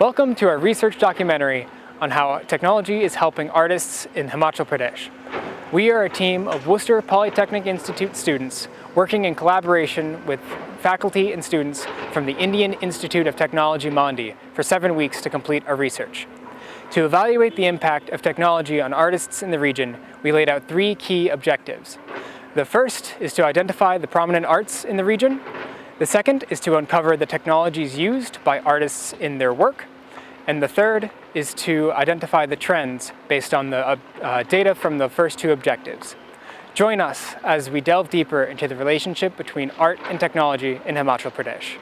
Welcome to our research documentary on how technology is helping artists in Himachal Pradesh. We are a team of Worcester Polytechnic Institute students working in collaboration with faculty and students from the Indian Institute of Technology, Mandi, for 7 weeks to complete our research. To evaluate the impact of technology on artists in the region, we laid out 3 key objectives. The first is to identify the prominent arts in the region. The second is to uncover the technologies used by artists in their work. And the third is to identify the trends based on the data from the first 2 objectives. Join us as we delve deeper into the relationship between art and technology in Himachal Pradesh.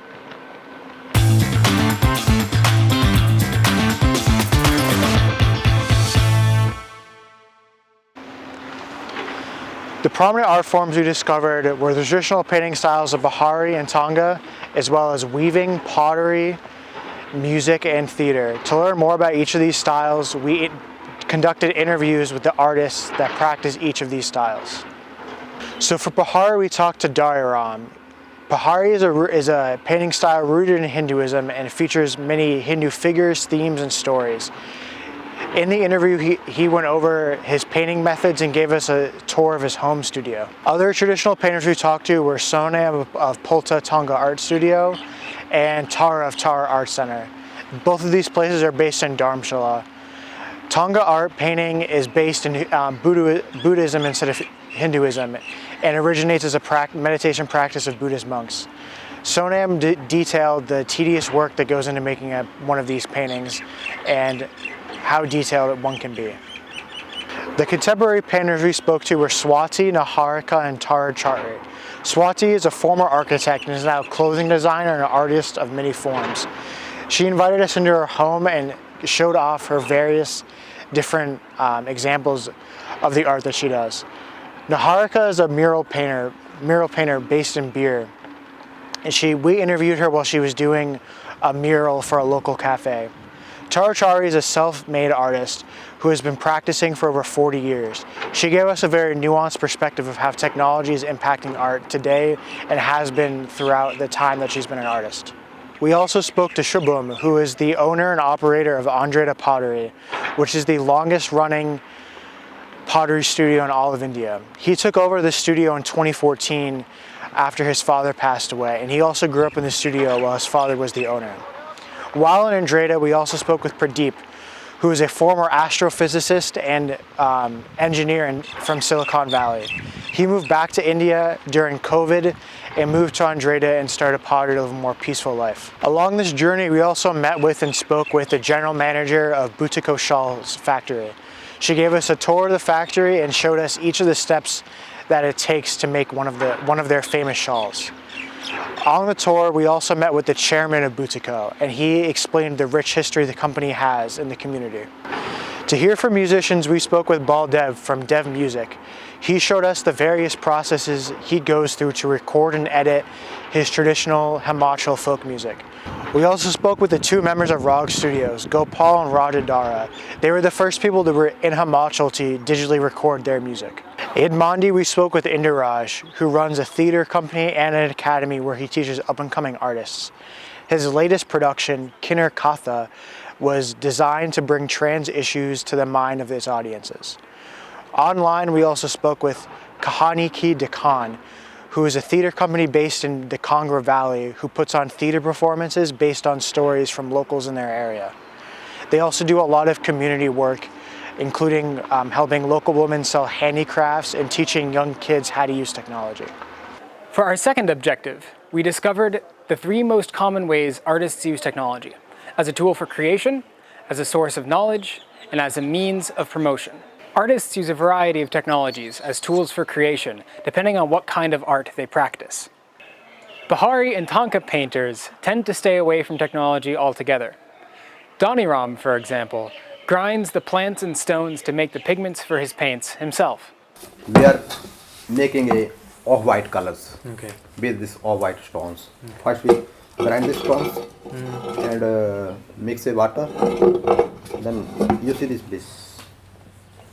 The prominent art forms we discovered were the traditional painting styles of Bahari and Tonga, as well as weaving, pottery, music, and theater. To learn more about each of these styles, we conducted interviews with the artists that practice each of these styles. So for Bahari, we talked to Dariram. Bahari is a painting style rooted in Hinduism and features many Hindu figures, themes, and stories. In the interview, he went over his painting methods and gave us a tour of his home studio. Other traditional painters we talked to were Sonam of Polta Tonga Art Studio and Tara of Tara Art Center. Both of these places are based in Dharamshala. Tonga art painting is based in Buddhism instead of Hinduism and originates as a meditation practice of Buddhist monks. Sonam detailed the tedious work that goes into making one of these paintings and how detailed one can be. The contemporary painters we spoke to were Swati, Niharika, and Tara Chartri. Swati is a former architect and is now a clothing designer and an artist of many forms. She invited us into her home and showed off her various different examples of the art that she does. Niharika is a mural painter based in Bir. And we interviewed her while she was doing a mural for a local cafe. Tara Chartri is a self-made artist who has been practicing for over 40 years. She gave us a very nuanced perspective of how technology is impacting art today and has been throughout the time that she's been an artist. We also spoke to Shubham, who is the owner and operator of Andreda Pottery, which is the longest running pottery studio in all of India. He took over the studio in 2014 after his father passed away, and he also grew up in the studio while his father was the owner. While in Andreda, we also spoke with Pradeep, who is a former astrophysicist and engineer from Silicon Valley. He moved back to India during COVID and moved to Andreda and started pottery to live a more peaceful life. Along this journey, we also met with and spoke with the general manager of Butiko Shawls factory. She gave us a tour of the factory and showed us each of the steps that it takes to make one of their famous shawls. On the tour, we also met with the chairman of Butiko, and he explained the rich history the company has in the community. To hear from musicians, we spoke with Baldev from Dev Music. He showed us the various processes he goes through to record and edit his traditional Himachal folk music. We also spoke with the 2 members of Rag Studios, Gopal and Rajadara. They were the first people that were in Himachal to digitally record their music. In Mandi, we spoke with Indiraj, who runs a theater company and an academy where he teaches up-and-coming artists. His latest production, Kinner Katha, was designed to bring trans issues to the mind of its audiences. Online, we also spoke with Kahani Ki Dekhan, who is a theater company based in the Kangra Valley who puts on theater performances based on stories from locals in their area. They also do a lot of community work, including helping local women sell handicrafts and teaching young kids how to use technology. For our second objective, we discovered the 3 most common ways artists use technology: as a tool for creation, as a source of knowledge, and as a means of promotion. Artists use a variety of technologies as tools for creation, depending on what kind of art they practice. Bahari and Tonka painters tend to stay away from technology altogether. Daniram, for example, grinds the plants and stones to make the pigments for his paints himself. We are making a off-white colors with this off-white stones. First we grind the stones and mix the water. Then you see this place.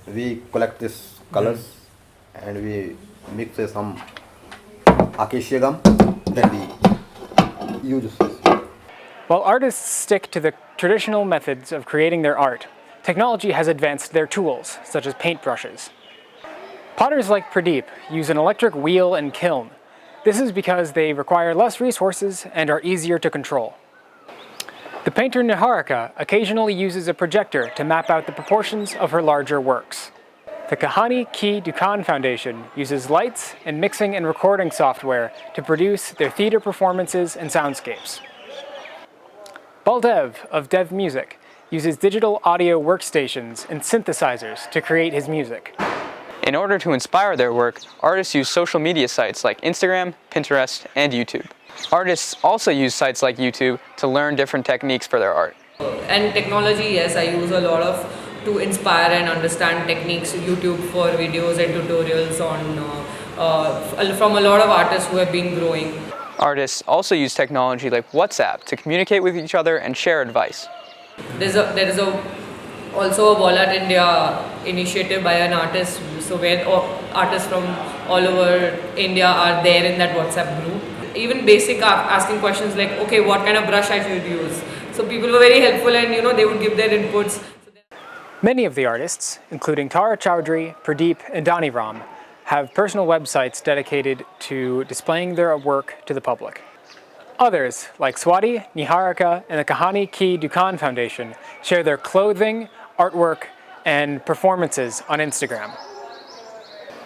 We collect these colors and we mix some acacia gum. Then we use this. While artists stick to the traditional methods of creating their art, technology has advanced their tools, such as paintbrushes. Potters like Pradeep use an electric wheel and kiln. This is because they require less resources and are easier to control. The painter Niharika occasionally uses a projector to map out the proportions of her larger works. The Kahani Ki Dukan Foundation uses lights and mixing and recording software to produce their theater performances and soundscapes. Baldev of Dev Music uses digital audio workstations and synthesizers to create his music. In order to inspire their work, artists use social media sites like Instagram, Pinterest, and YouTube. Artists also use sites like YouTube to learn different techniques for their art. And technology, yes, I use a lot of to inspire and understand techniques. YouTube for videos and tutorials on from a lot of artists who have been growing. Artists also use technology like WhatsApp to communicate with each other and share advice. There is also a Wallet India initiative by an artist, so where artists from all over India are there in that WhatsApp group. Even basic asking questions like, okay, what kind of brush I should use. So people were very helpful, and they would give their inputs. Many of the artists, including Tara Chowdhury, Pradeep, and Dani Ram, have personal websites dedicated to displaying their work to the public. Others, like Swati, Niharika, and the Kahani Ki Dukan Foundation, share their clothing, artwork, and performances on Instagram.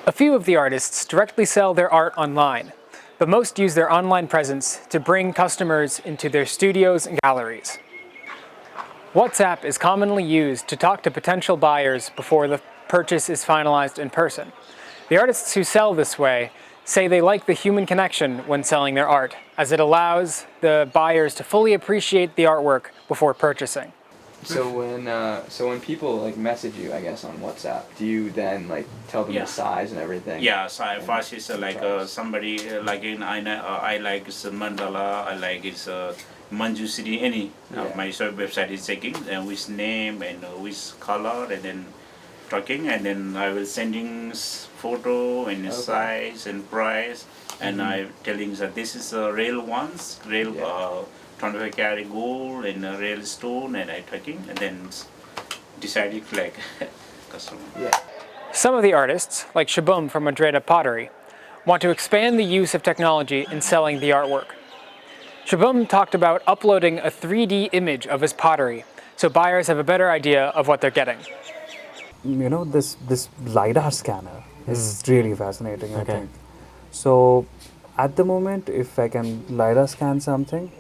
A few of the artists directly sell their art online, but most use their online presence to bring customers into their studios and galleries. WhatsApp is commonly used to talk to potential buyers before the purchase is finalized in person. The artists who sell this way say they like the human connection when selling their art, as it allows the buyers to fully appreciate the artwork before purchasing. So when people like message you, I guess, on WhatsApp, do you then like tell them the size and everything? Yeah, so first is like somebody like I like it's mandala, I like it's Manju City, any my website is checking and which name and which color and then talking, and then I will sending photo and size and price, and I telling that this is real ones, real 25 karat gold and real stone, and I talking and then deciding like customer. Some of the artists, like Shabum from Madreda Pottery, want to expand the use of technology in selling the artwork. Shabum talked about uploading a 3D image of his pottery so buyers have a better idea of what they're getting. This LiDAR scanner is really fascinating, I think. So at the moment, if I can LiDAR scan something,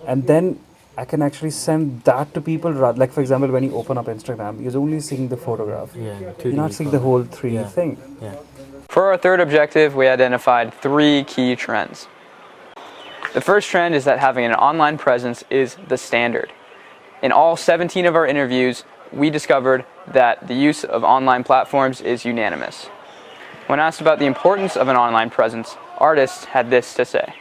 and then I can actually send that to people, like for example, when you open up Instagram, you're only seeing the photograph. You're not seeing the whole 3D thing. For our third objective, we identified 3 key trends. The first trend is that having an online presence is the standard. In all 17 of our interviews, we discovered that the use of online platforms is unanimous. When asked about the importance of an online presence, artists had this to say.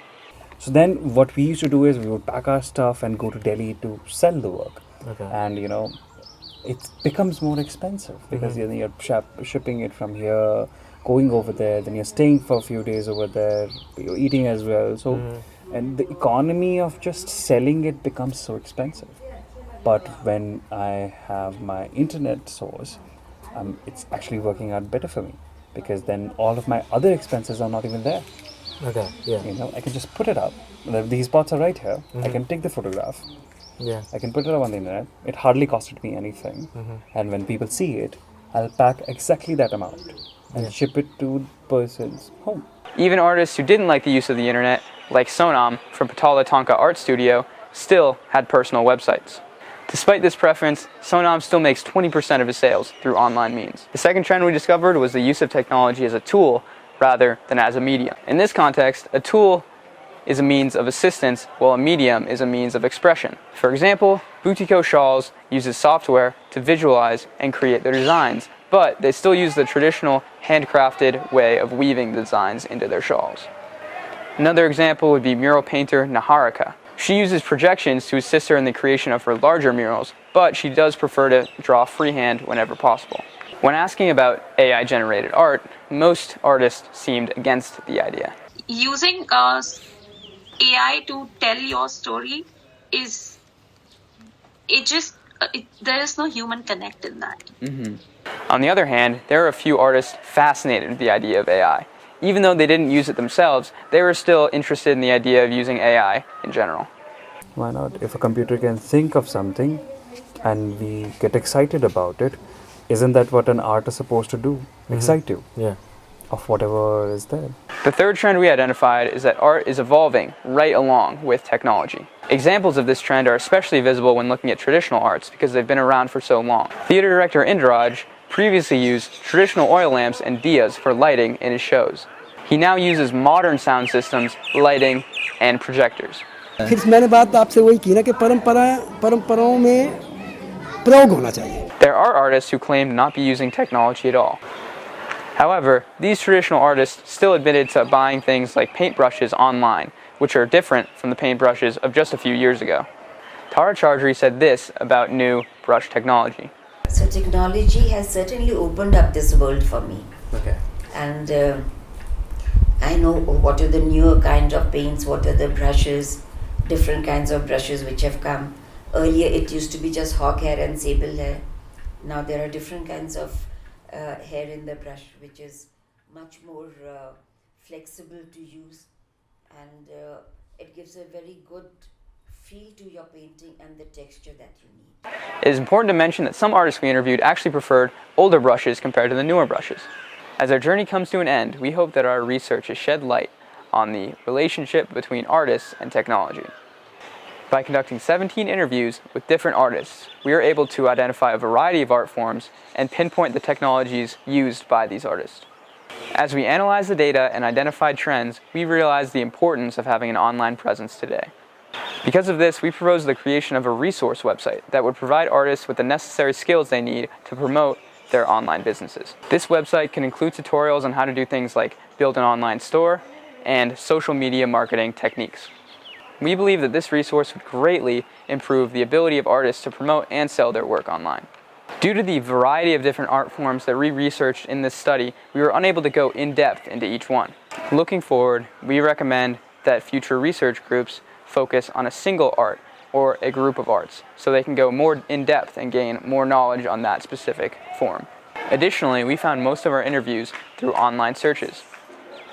So then what we used to do is we would pack our stuff and go to Delhi to sell the work. And it becomes more expensive because you're shipping it from here, going over there, then you're staying for a few days over there, you're eating as well. So and the economy of just selling it becomes so expensive. But when I have my internet source, it's actually working out better for me, because then all of my other expenses are not even there. I can just put it up. These spots are right here. I can take the photograph. I can put it up on the internet. It hardly costed me anything. And when people see it, I'll pack exactly that amount and ship it to the person's home. Even artists who didn't like the use of the internet, like Sonam from Polytechnic Art Studio, still had personal websites. Despite this preference, Sonam still makes 20% of his sales through online means. The second trend we discovered was the use of technology as a tool rather than as a medium. In this context, a tool is a means of assistance, while a medium is a means of expression. For example, Boutico Shawls uses software to visualize and create their designs, but they still use the traditional handcrafted way of weaving the designs into their shawls. Another example would be mural painter Niharika. She uses projections to assist her in the creation of her larger murals, but she does prefer to draw freehand whenever possible. When asking about AI-generated art, most artists seemed against the idea. Using AI to tell your story is there is no human connect in that. On the other hand, there are a few artists fascinated with the idea of AI. Even though they didn't use it themselves, they were still interested in the idea of using AI in general. Why not? If a computer can think of something and we get excited about it, isn't that what an art is supposed to do? Excite you. Yeah. Of whatever is there. The third trend we identified is that art is evolving right along with technology. Examples of this trend are especially visible when looking at traditional arts because they've been around for so long. Theater director Indraj previously used traditional oil lamps and diyas for lighting in his shows. He now uses modern sound systems, lighting, and projectors. फिर मैंने बात आपसे वही की ना कि परंपराओं में प्रयोग होना चाहिए. There are artists who claim not be using technology at all. However, these traditional artists still admitted to buying things like paintbrushes online, which are different from the paintbrushes of just a few years ago. Tara Chaudhary said this about new brush technology. So technology has certainly opened up this world for me. Okay. And I know what are the newer kind of paints, what are the brushes, different kinds of brushes which have come. Earlier it used to be just hawk hair and sable hair. Now there are different kinds of hair in the brush, which is much more flexible to use, and it gives a very good feel to your painting and the texture that you need. It is important to mention that some artists we interviewed actually preferred older brushes compared to the newer brushes. As our journey comes to an end, we hope that our research has shed light on the relationship between artists and technology. By conducting 17 interviews with different artists, we are able to identify a variety of art forms and pinpoint the technologies used by these artists. As we analyzed the data and identified trends, we realized the importance of having an online presence today. Because of this, we proposed the creation of a resource website that would provide artists with the necessary skills they need to promote their online businesses. This website can include tutorials on how to do things like build an online store and social media marketing techniques. We believe that this resource would greatly improve the ability of artists to promote and sell their work online. Due to the variety of different art forms that we researched in this study, we were unable to go in depth into each one. Looking forward, we recommend that future research groups focus on a single art or a group of arts so they can go more in depth and gain more knowledge on that specific form. Additionally, we found most of our interviews through online searches.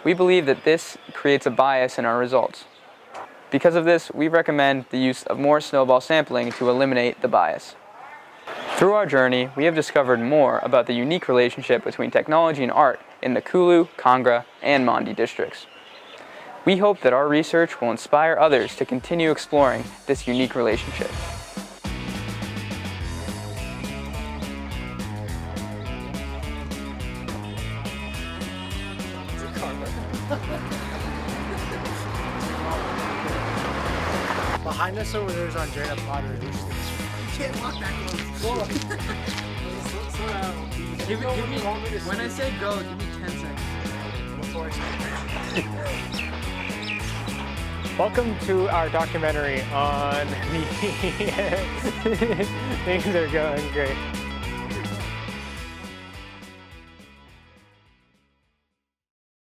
We believe that this creates a bias in our results. Because of this, we recommend the use of more snowball sampling to eliminate the bias. Through our journey, we have discovered more about the unique relationship between technology and art in the Kulu, Kangra, and Mandi districts. We hope that our research will inspire others to continue exploring this unique relationship. Behind us over there is Andrea Pottery. You can't walk that close. Slow down. Give me, when I say go, give me 10 seconds. Before Welcome to our documentary on the... Things are going great.